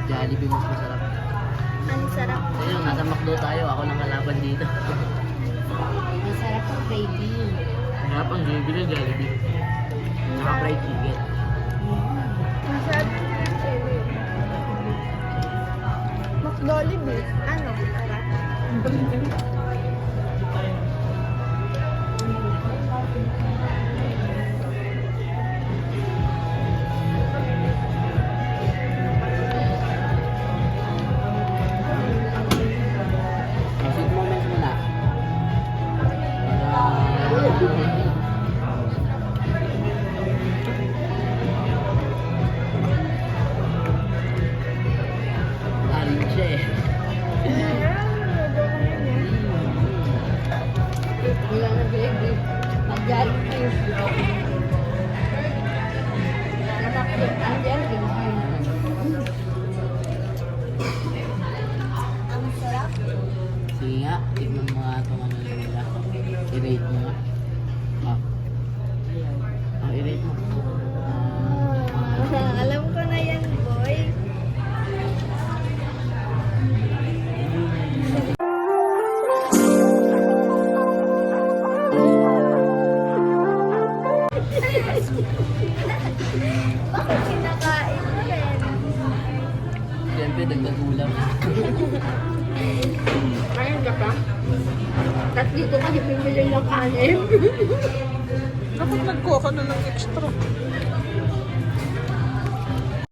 Jollibee mas masarap. Ang sarap. Ayun, nasa McDo tayo. Ako nang kalaban dito. Masarap ang gravy. Sarap ang gravy ng Jollibee. Saka fried chicken. Ang sarap. McDolibee. Ano? Sarap. Sweet moments muna. Alinche. Wala na gravy. Magyari kayo. Natakot. Ang gravy. Ang sarap. Sige nga, tignan mo nga itong ano nila. I-rate mo nga. Ah. I-rate mo. Alam ko na yan, boy. Bakit kinakain mo rin? Siyempre, dagdag ulam. Kain ka pa? Tapos dito kasi bumili ng kanin. Dapat nagkuha ka na ng extra.